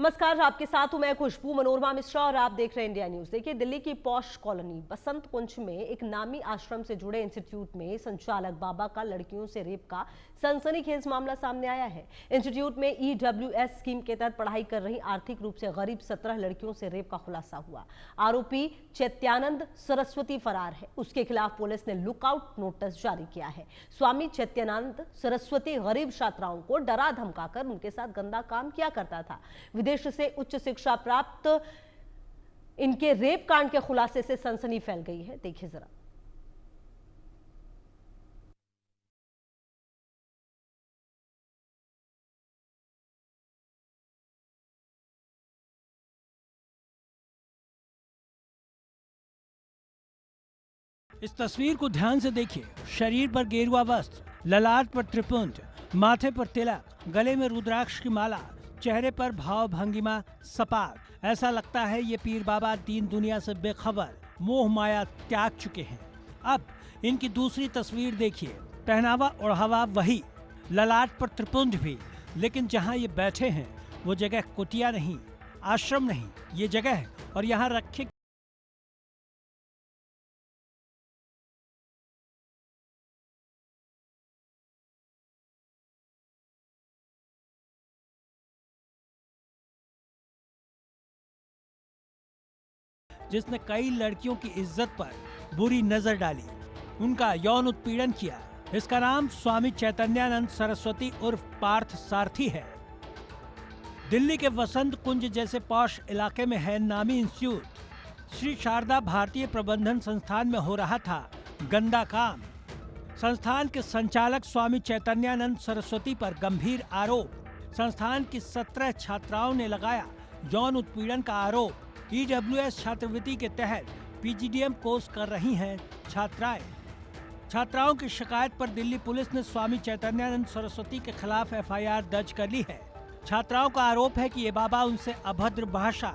नमस्कार, आपके साथ हूं मैं खुशबू मनोरमा मिश्रा और आप देख रहे हैं इंडिया न्यूज। देखिए, दिल्ली की पॉश कॉलोनी बसंत कुंज में एक नामी आश्रम से जुड़े इंस्टीट्यूट में संचालक बाबा का लड़कियों से रेप का सनसनीखेज मामला सामने आया है। इंस्टीट्यूट में EWS स्कीम के तहत पढ़ाई कर रही आर्थिक रूप से गरीब 17 लड़कियों से रेप का खुलासा हुआ। आरोपी चैत्यानंद सरस्वती फरार है। उसके खिलाफ पुलिस ने लुकआउट नोटिस जारी किया है। स्वामी चैत्यानंद सरस्वती गरीब छात्राओं को डरा धमकाकर उनके साथ गंदा काम किया करता था। विदेश से उच्च शिक्षा प्राप्त इनके रेप कांड के खुलासे से सनसनी फैल गई है। देखिए जरा। इस तस्वीर को ध्यान से देखिए। शरीर पर गेरुआ वस्त्र, ललाट पर त्रिपुंज, माथे पर तिलक, गले में रुद्राक्ष की माला, चेहरे पर भाव भंगिमा सपाट। ऐसा लगता है ये पीर बाबा दीन दुनिया से बेखबर, मोह माया त्याग चुके हैं। अब इनकी दूसरी तस्वीर देखिए। पहनावा ओढ़ावा वही, ललाट पर त्रिपुंज भी, लेकिन जहाँ ये बैठे हैं वो जगह कुटिया नहीं, आश्रम नहीं, ये जगह है और यहाँ रखे जिसने कई लड़कियों की इज्जत पर बुरी नजर डाली, उनका यौन उत्पीड़न किया। इसका नाम स्वामी चैतन्यानंद सरस्वती उर्फ पार्थ सारथी है। दिल्ली के वसंत कुंज जैसे पॉश इलाके में है नामी इंस्टीट्यूट। श्री शारदा भारतीय प्रबंधन संस्थान में हो रहा था गंदा काम। संस्थान के संचालक स्वामी चैतन्यानंद सरस्वती पर गंभीर आरोप। संस्थान की 17 छात्राओं ने लगाया यौन उत्पीड़न का आरोप। EWS छात्रवृत्ति के तहत PGDM कोर्स कर रही हैं छात्राएं। छात्राओं की शिकायत पर दिल्ली पुलिस ने स्वामी चैतन्यानंद सरस्वती के खिलाफ FIR दर्ज कर ली है। छात्राओं का आरोप है कि ये बाबा उनसे अभद्र भाषा,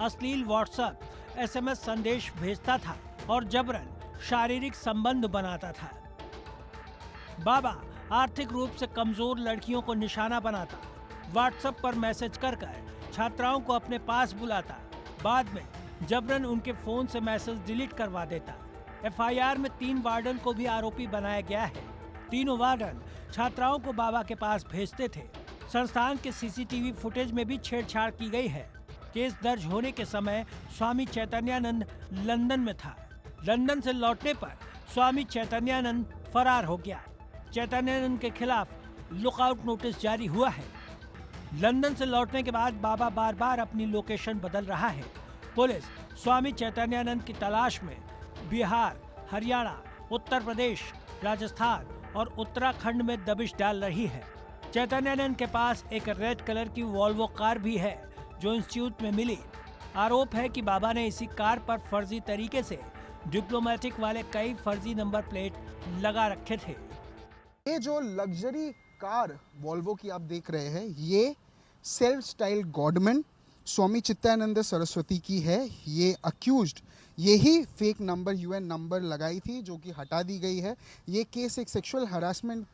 अश्लील WhatsApp, SMS संदेश भेजता था और जबरन शारीरिक संबंध बनाता था। बाबा आर्थिक रूप से कमजोर लड़कियों को निशाना बनाता, WhatsApp पर मैसेज कर छात्राओं को अपने पास बुलाता, बाद में जबरन उनके फोन से मैसेज डिलीट करवा देता। FIR में 3 वार्डन को भी आरोपी बनाया गया है। तीनों वार्डन छात्राओं को बाबा के पास भेजते थे। संस्थान के CCTV फुटेज में भी छेड़छाड़ की गई है। केस दर्ज होने के समय स्वामी चैतन्यानंद लंदन में था। लंदन से लौटने पर स्वामी चैतन्यानंद फरार हो गया। चैतन्यानंद के खिलाफ लुकआउट नोटिस जारी हुआ है। लंदन से लौटने के बाद बाबा बार बार अपनी लोकेशन बदल रहा है। पुलिस स्वामी चैतन्यानंद की तलाश में बिहार, हरियाणा, उत्तर प्रदेश, राजस्थान और उत्तराखंड में दबिश डाल रही है। चैतन्यानंद के पास एक रेड कलर की वॉल्वो कार भी है जो इंस्टीट्यूट में मिली। आरोप है कि बाबा ने इसी कार पर फर्जी तरीके से डिप्लोमेटिक वाले कई फर्जी नंबर प्लेट लगा रखे थे। ये जो लग्जरी कार वॉल्वो की आप देख रहे हैं, ये सेल्फ स्टाइल गॉडमैन स्वामी चित्तानंद सरस्वती की है। ये अक्यूज्ड यही फेक नंबर UN नंबर लगाई थी जो कि हटा दी गई है। ये केस एक सेक्सुअल हरासमेंट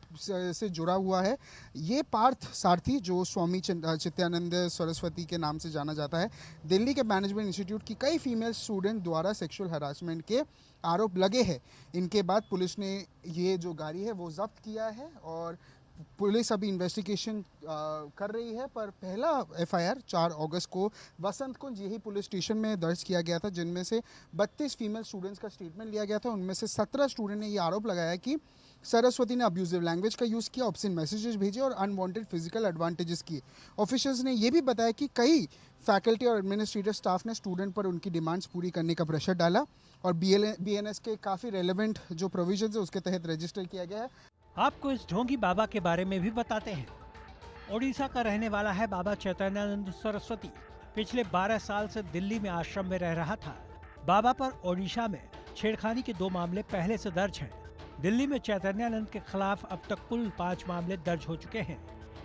से जुड़ा हुआ है। ये पार्थ सारथी जो स्वामी चित्तानंद सरस्वती के नाम से जाना जाता है, दिल्ली के मैनेजमेंट इंस्टीट्यूट की कई फीमेल स्टूडेंट द्वारा सेक्सुअल हरासमेंट के आरोप लगे हैं। इनके बाद पुलिस ने ये जो गाड़ी है वो जब्त किया है और पुलिस अभी इन्वेस्टिगेशन कर रही है। पर पहला FIR 4 अगस्त को वसंत कुंज यही पुलिस स्टेशन में दर्ज किया गया था, जिनमें से 32 फीमेल स्टूडेंट्स का स्टेटमेंट लिया गया था। उनमें से 17 स्टूडेंट ने ये आरोप लगाया कि सरस्वती ने अब्यूजिव लैंग्वेज का यूज़ किया, ऑब्ससीन मैसेजेस भेजे और अनवांटेड फिजिकल एडवांटेजेस किए। ऑफिशियल्स ने यह भी बताया कि कई फैकल्टी और एडमिनिस्ट्रेटिव स्टाफ ने स्टूडेंट पर उनकी डिमांड्स पूरी करने का प्रेशर डाला और BNS के काफ़ी रेलेवेंट जो प्रोविजन है उसके तहत रजिस्टर किया गया है। आपको इस ढोंगी बाबा के बारे में भी बताते हैं। ओडिशा का रहने वाला है बाबा चैतन्यानंद सरस्वती। पिछले 12 साल से दिल्ली में आश्रम में रह रहा था। बाबा पर ओडिशा में छेड़खानी के 2 मामले पहले से दर्ज हैं। दिल्ली में चैतन्यानंद के खिलाफ अब तक कुल 5 मामले दर्ज हो चुके हैं।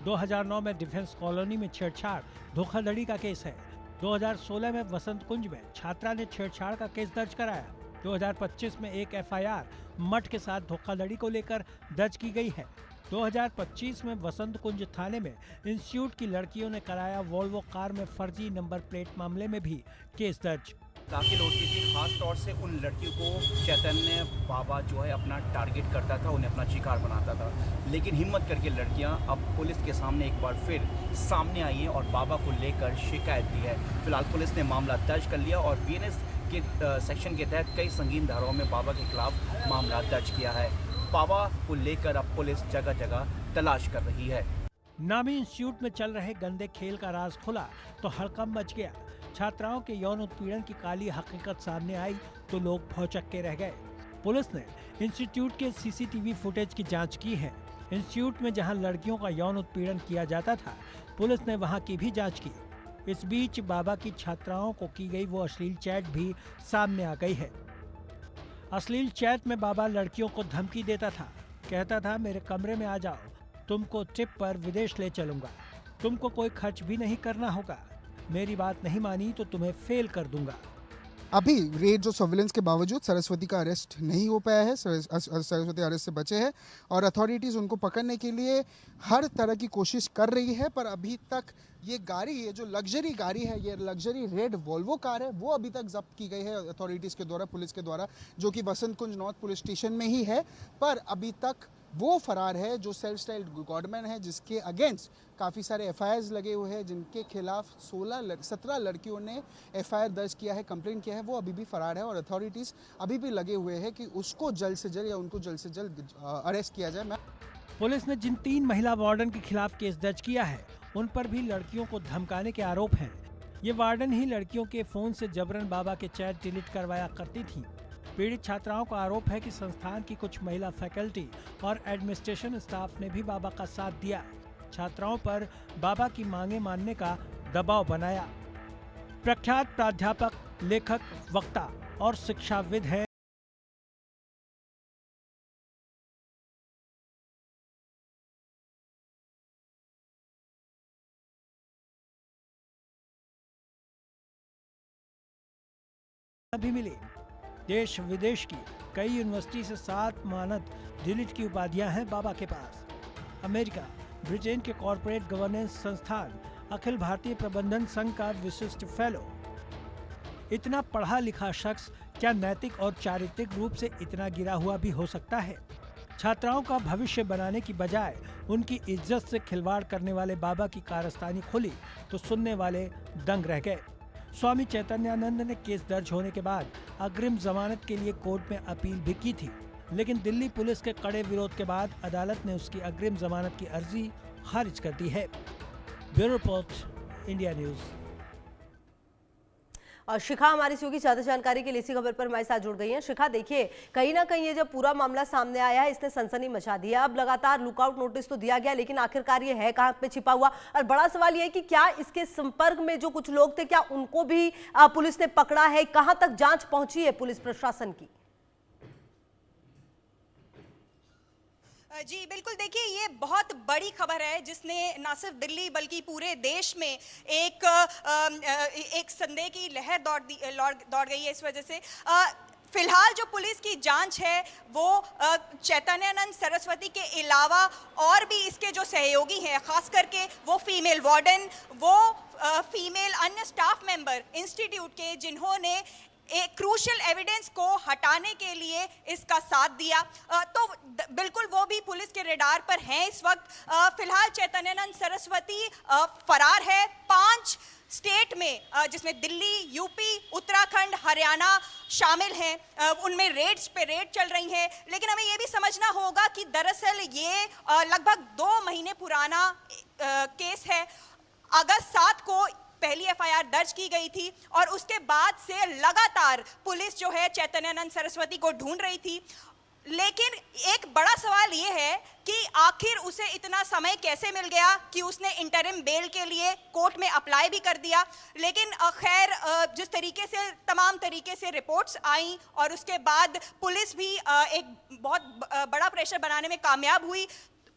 2009 में डिफेंस कॉलोनी में छेड़छाड़ धोखाधड़ी का केस है। 2016 में वसंत कुंज में छात्रा ने छेड़छाड़ का केस दर्ज कराया। 2025 में एक FIR मठ के साथ धोखाधड़ी को लेकर दर्ज की गई है। 2025 में वसंत कुंज थाने में इंस्टीट्यूट की लड़कियों ने कराया वोल्वो कार में फर्जी नंबर प्लेट मामले में भी केस दर्ज। दाखिल होती थी, खास तौर से उन लड़कियों को चैतन्य बाबा जो है अपना टारगेट करता था, उन्हें अपना शिकार बनाता था। लेकिन हिम्मत करके लड़कियां अब पुलिस के सामने एक बार फिर सामने आई हैं और बाबा को लेकर शिकायत दी है। फिलहाल पुलिस ने मामला दर्ज कर लिया और बीएनएस के सेक्शन के तहत कई संगीन धाराओं में बाबा के खिलाफ मामला दर्ज किया है। बाबा को लेकर अब पुलिस जगह जगह तलाश कर रही है। नामी इंस्टीट्यूट में चल रहे गंदे खेल का राज खुला तो हड़कंप मच गया। छात्राओं के यौन उत्पीड़न की काली हकीकत सामने आई तो लोग भौचक्के रह गए। पुलिस ने इंस्टीट्यूट के सीसीटीवी फुटेज की जांच की है। इंस्टीट्यूट में जहां लड़कियों का यौन उत्पीड़न किया जाता था, पुलिस ने वहां की भी जांच की। इस बीच बाबा की छात्राओं को की गई वो अश्लील चैट भी सामने आ गई है। अश्लील चैट में बाबा लड़कियों को धमकी देता था, कहता था मेरे कमरे में आ जाओ, तुमको ट्रिप पर विदेश ले चलूंगा, तुमको कोई खर्च भी नहीं करना होगा, मेरी बात नहीं मानी तो तुम्हें फेल कर दूंगा। अभी रेड और सर्विलेंस के बावजूद सरस्वती का अरेस्ट नहीं हो पाया है। सरस्वती अरेस्ट से बचे हैं और अथॉरिटीज़ उनको पकड़ने के लिए हर तरह की कोशिश कर रही है, पर अभी तक ये गाड़ी, ये जो लग्जरी गाड़ी है, ये लग्जरी रेड वोल्वो कार है, वो अभी तक जब्त की गई है अथॉरिटीज़ के द्वारा, पुलिस के द्वारा, जो कि बसंत कुंज नॉर्थ पुलिस स्टेशन में ही है। पर अभी तक वो फरार है जो सेल्फ स्टाइल्ड गॉडमैन है, जिसके अगेंस्ट काफ़ी सारे एफआईआर्स लगे हुए हैं, जिनके खिलाफ 17 लड़कियों ने एफआईआर दर्ज किया है, कंप्लेंट किया है। वो अभी भी फरार है और अथॉरिटीज़ अभी भी लगे हुए हैं कि उसको जल्द से जल्द या उनको जल्द से जल्द अरेस्ट किया जाए। पुलिस ने जिन 3 महिला वार्डन के खिलाफ केस दर्ज किया है, उन पर भी लड़कियों को धमकाने के आरोप हैं। ये वार्डन ही लड़कियों के फोन से जबरन बाबा के चैट डिलीट करवाया करती थीं। पीड़ित छात्राओं का आरोप है कि संस्थान की कुछ महिला फैकल्टी और एडमिनिस्ट्रेशन स्टाफ ने भी बाबा का साथ दिया, छात्राओं पर बाबा की मांगे मानने का दबाव बनाया। प्रख्यात प्राध्यापक, लेखक, वक्ता और शिक्षाविद हैं भी मिली। देश विदेश की कई यूनिवर्सिटी से 7 मानद डिलीट की उपाधियां हैं बाबा के पास। अमेरिका, ब्रिटेन के कॉरपोरेट गवर्नेंस संस्थान, अखिल भारतीय प्रबंधन संघ का विशिष्ट फेलो। इतना पढ़ा लिखा शख्स क्या नैतिक और चारित्रिक रूप से इतना गिरा हुआ भी हो सकता है? छात्राओं का भविष्य बनाने की बजाय उनकी इज्जत से खिलवाड़ करने वाले बाबा की कारस्तानी खुली तो सुनने वाले दंग रह गए। स्वामी चैतन्यानंद ने केस दर्ज होने के बाद अग्रिम जमानत के लिए कोर्ट में अपील भी की थी, लेकिन दिल्ली पुलिस के कड़े विरोध के बाद अदालत ने उसकी अग्रिम जमानत की अर्जी खारिज कर दी है। Bureau report, India news. और शिखा हमारी सहयोगी ज्यादा जानकारी के लिए इसी खबर पर हमारे साथ जुड़ गई हैं। शिखा, देखिए कहीं ना कहीं ये जब पूरा मामला सामने आया है, इसने सनसनी मचा दी है। अब लगातार लुकआउट नोटिस तो दिया गया, लेकिन आखिरकार ये है कहां पे छिपा हुआ? और बड़ा सवाल ये है कि क्या इसके संपर्क में जो कुछ लोग थे, क्या उनको भी पुलिस ने पकड़ा है? कहां तक जांच पहुंची है पुलिस प्रशासन की? जी बिल्कुल, देखिए ये बहुत बड़ी खबर है जिसने ना सिर्फ दिल्ली बल्कि पूरे देश में एक संदेह की लहर दौड़ गई है इस वजह से। फिलहाल जो पुलिस की जांच है वो चैतन्यानंद सरस्वती के अलावा और भी इसके जो सहयोगी हैं, खास करके वो फीमेल वार्डन, वो फीमेल अन्य स्टाफ मेंबर इंस्टीट्यूट के, जिन्होंने एक क्रूशियल एविडेंस को हटाने के लिए इसका साथ दिया, तो बिल्कुल वो भी पुलिस के रडार पर हैं इस वक्त। फिलहाल चैतन्यानंद सरस्वती फरार है। 5 स्टेट में, जिसमें दिल्ली, यूपी, उत्तराखंड, हरियाणा शामिल हैं, उनमें रेड्स पे रेड चल रही हैं। लेकिन हमें ये भी समझना होगा कि दरअसल ये लगभग 2 महीने पुराना केस है। अगस्त 7 को पहली एफआईआर दर्ज की गई थी और उसके बाद से लगातार पुलिस जो है चैतन्यानंद सरस्वती को ढूंढ रही थी। लेकिन एक बड़ा सवाल ये है कि आखिर उसे इतना समय कैसे मिल गया कि उसने इंटरिम बेल के लिए कोर्ट में अप्लाई भी कर दिया। लेकिन खैर, जिस तरीके से तमाम तरीके से रिपोर्ट्स आई और उसके बाद पुलिस भी एक बहुत बड़ा प्रेशर बनाने में कामयाब हुई,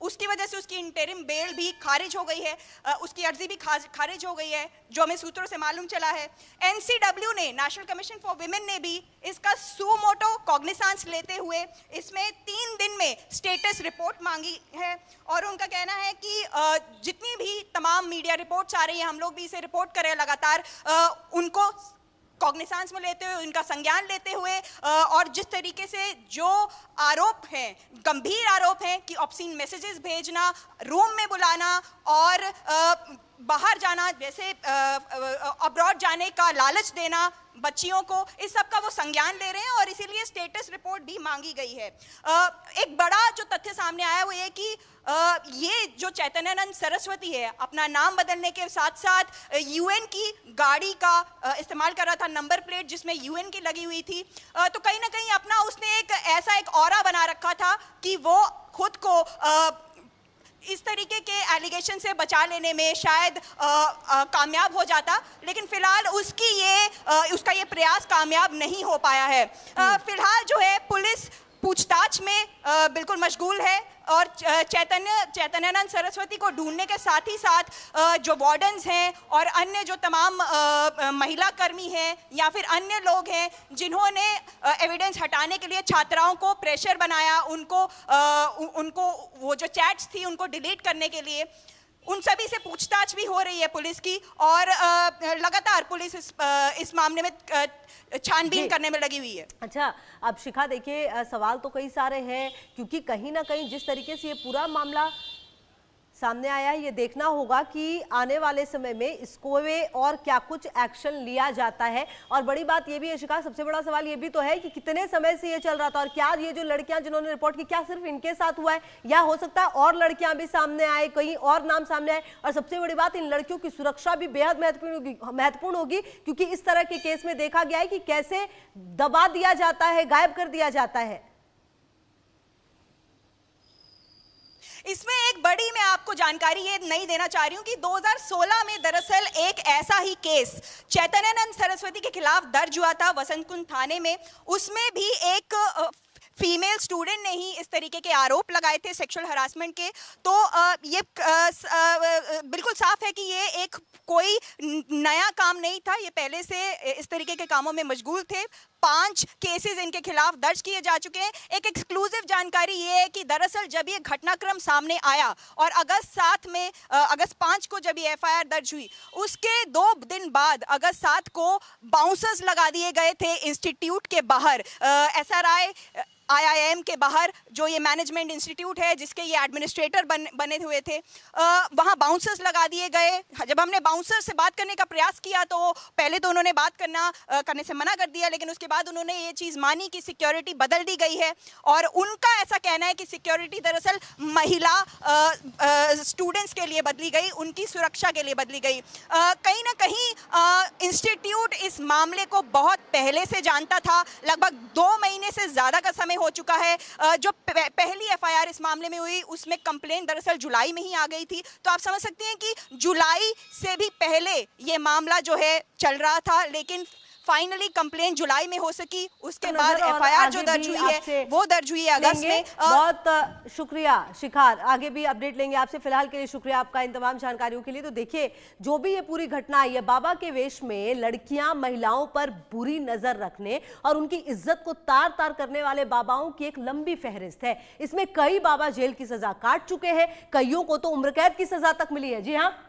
उसकी वजह से उसकी इंटरिम बेल भी खारिज हो गई है, उसकी अर्जी भी खारिज हो गई है, जो हमें सूत्रों से मालूम चला है। एनसीडब्ल्यू ने, नेशनल कमीशन फॉर विमेन ने भी इसका सुमोटो कॉग्निसांस लेते हुए इसमें 3 दिन में स्टेटस रिपोर्ट मांगी है और उनका कहना है कि जितनी भी तमाम मीडिया रिपोर्ट्स आ रही हैं, हम लोग भी इसे रिपोर्ट कर रहे हैं लगातार, उनको कॉग्निसांस में लेते हुए, उनका संज्ञान लेते हुए और जिस तरीके से जो आरोप हैं, गंभीर आरोप हैं कि ऑब्सीन मैसेजेस भेजना, रूम में बुलाना और बाहर जाना, जैसे अब्रॉड जाने का लालच देना बच्चियों को, इस सब का वो संज्ञान ले रहे हैं और इसीलिए स्टेटस रिपोर्ट भी मांगी गई है। एक बड़ा जो तथ्य सामने आया वो ये कि ये जो चैतन्यानंद सरस्वती है, अपना नाम बदलने के साथ साथ यूएन की गाड़ी का इस्तेमाल कर रहा था, नंबर प्लेट जिसमें यूएन की लगी हुई थी, तो कहीं ना कहीं अपना उसने एक ऑरा बना रखा था कि वो खुद को इस तरीके के एलिगेशन से बचा लेने में शायद कामयाब हो जाता, लेकिन फिलहाल उसका ये प्रयास कामयाब नहीं हो पाया है। फिलहाल जो है पुलिस पूछताछ में बिल्कुल मशगूल है और चैतन्यानंद सरस्वती को ढूंढने के साथ ही साथ जो वार्डन्स हैं और अन्य जो तमाम महिला कर्मी हैं या फिर अन्य लोग हैं जिन्होंने एविडेंस हटाने के लिए छात्राओं को प्रेशर बनाया, उनको वो जो चैट्स थी उनको डिलीट करने के लिए, उन सभी से पूछताछ भी हो रही है पुलिस की और लगातार पुलिस इस मामले में छानबीन करने में लगी हुई है। अच्छा, अब शिखा देखिए, सवाल तो कई सारे हैं क्योंकि कहीं ना कहीं जिस तरीके से ये पूरा मामला सामने आया है, ये देखना होगा कि आने वाले समय में इसको वे और क्या कुछ एक्शन लिया जाता है। और बड़ी बात ये भी है शिखा, सबसे बड़ा सवाल ये भी तो है कि कितने समय से ये चल रहा था और क्या ये जो लड़कियां जिन्होंने रिपोर्ट की, क्या सिर्फ इनके साथ हुआ है या हो सकता है और लड़कियां भी सामने आए, कहीं और नाम सामने आए। और सबसे बड़ी बात, इन लड़कियों की सुरक्षा भी बेहद महत्वपूर्ण होगी क्योंकि इस तरह के केस में देखा गया है कि कैसे दबा दिया जाता है, गायब कर दिया जाता है। इसमें एक बड़ी मैं आपको जानकारी ये नहीं देना चाह रही हूं कि 2016 में दरअसल एक ऐसा ही केस चैतन्यानंद सरस्वती के खिलाफ दर्ज हुआ था वसंत कुंज थाने में। उसमें भी एक फीमेल स्टूडेंट ने ही इस तरीके के आरोप लगाए थे सेक्सुअल हरासमेंट के। तो ये बिल्कुल साफ है कि ये एक कोई नया काम नहीं था, ये पहले से इस तरीके के कामों में मशगूल थे। 5 केसेस इनके खिलाफ दर्ज किए जा चुके हैं। एक एक्सक्लूसिव जानकारी ये है कि दरअसल जब ये घटनाक्रम सामने आया और अगस्त 5 को जब ये एफआईआर दर्ज हुई, उसके 2 दिन बाद अगस्त 7 को बाउंसर्स लगा दिए गए थे इंस्टीट्यूट के बाहर, एसआरआई IIM के बाहर, जो ये मैनेजमेंट इंस्टीट्यूट है जिसके ये एडमिनिस्ट्रेटर बने हुए थे, वहाँ बाउंसर्स लगा दिए गए। जब हमने बाउंसर से बात करने का प्रयास किया तो पहले तो उन्होंने बात करने से मना कर दिया, लेकिन उसके बाद उन्होंने ये चीज़ मानी कि सिक्योरिटी बदल दी गई है और उनका ऐसा कहना है कि सिक्योरिटी दरअसल महिला स्टूडेंट्स के लिए बदली गई, उनकी सुरक्षा के लिए बदली गई। कहीं ना कहीं इंस्टीट्यूट इस मामले को बहुत पहले से जानता था, लगभग 2 महीने से ज़्यादा का समय हो चुका है। जो पहली एफआईआर इस मामले में हुई उसमें कंप्लेन दरअसल जुलाई में ही आ गई थी, तो आप समझ सकते हैं कि जुलाई से भी पहले ये मामला जो है चल रहा था, लेकिन फाइनली कंप्लेन जुलाई में हो सकी। उसके बाद एफआईआर जो दर्ज हुई है वो दर्ज हुई है अगस्त में। बहुत शुक्रिया शिखार, आगे भी अपडेट लेंगे आपसे। फिलहाल के लिए शुक्रिया आपका इन तमाम जानकारियों के लिए। तो देखिए, जो भी ये पूरी घटना आई है, बाबा के वेश में लड़कियां महिलाओं पर बुरी नजर रखने और उनकी इज्जत को तार तार करने वाले बाबाओं की एक लंबी फहरिस्त है। इसमें कई बाबा जेल की सजा काट चुके हैं, कईयों को तो उम्र कैद की सजा तक मिली है। जी हाँ,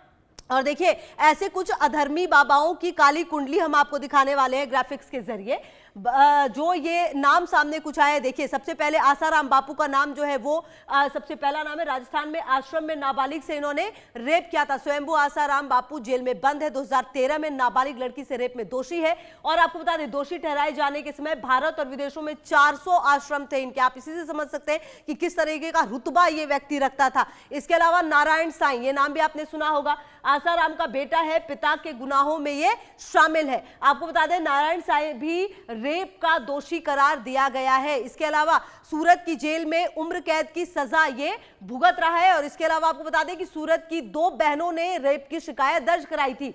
और देखिए, ऐसे कुछ अधर्मी बाबाओं की काली कुंडली हम आपको दिखाने वाले हैं ग्राफिक्स के जरिए। जो ये नाम सामने कुछ आए, देखिए, सबसे पहले आसाराम बापू का नाम जो है वो सबसे पहला नाम है। राजस्थान में आश्रम में नाबालिग से इन्होंने रेप किया था। स्वयंभू आसाराम बापू जेल में बंद है। 2013 में नाबालिग लड़की से रेप में दोषी है। और आपको बता दें, दोषी ठहराए जाने के समय भारत और विदेशों में 400 आश्रम थे इनके। आप इसी से समझ सकते हैं कि किस तरीके का रुतबा ये व्यक्ति रखता था। इसके अलावा नारायण साईं, ये नाम भी आपने सुना होगा, आसाराम का बेटा है, पिता के गुनाहों में ये शामिल है। आपको बता दें, नारायण साईं भी रेप का दोषी करार दिया गया है। इसके अलावा सूरत की जेल में उम्र कैद की सजा ये भुगत रहा है। और इसके अलावा आपको बता दें कि सूरत की 2 बहनों ने रेप की शिकायत दर्ज कराई थी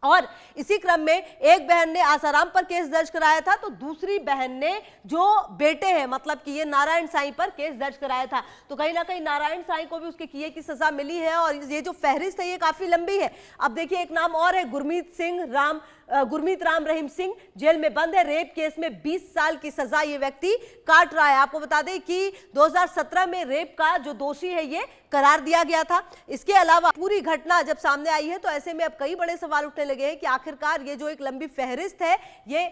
और इसी क्रम में एक बहन ने आसाराम पर केस दर्ज कराया था, तो दूसरी बहन ने जो बेटे हैं मतलब कि ये नारायण साईं पर केस दर्ज कराया था। तो कहीं ना कहीं नारायण साईं को भी उसके किए की सजा मिली है और ये जो फहरिस्त है ये काफी लंबी है। अब देखिए एक नाम और है गुरमीत राम रहीम सिंह, जेल में बंद है। रेप केस में 20 साल की सजा ये व्यक्ति काट रहा है। आपको बता दें कि 2017 में रेप का जो दोषी है ये करार दिया गया था। इसके अलावा पूरी घटना जब सामने आई है तो ऐसे में अब कई बड़े सवाल उठने लगे हैं कि आखिरकार ये जो एक लंबी फहरिस्त है ये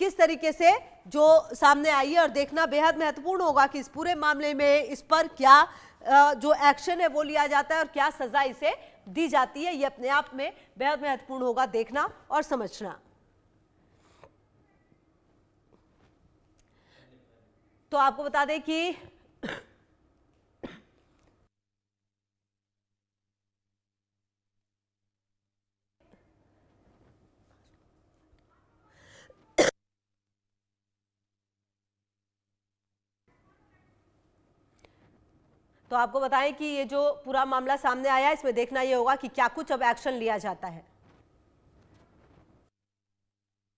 किस तरीके से जो सामने आई है, और देखना बेहद महत्वपूर्ण होगा कि इस पूरे मामले में इस पर क्या जो एक्शन है वो लिया जाता है और क्या सजा इसे दी जाती है। ये अपने आप में बेहद महत्वपूर्ण होगा देखना और समझना। तो आपको बता दें कि तो आपको बताएं कि ये जो पूरा मामला सामने आया है इसमें देखना ये होगा कि क्या कुछ अब एक्शन लिया जाता है।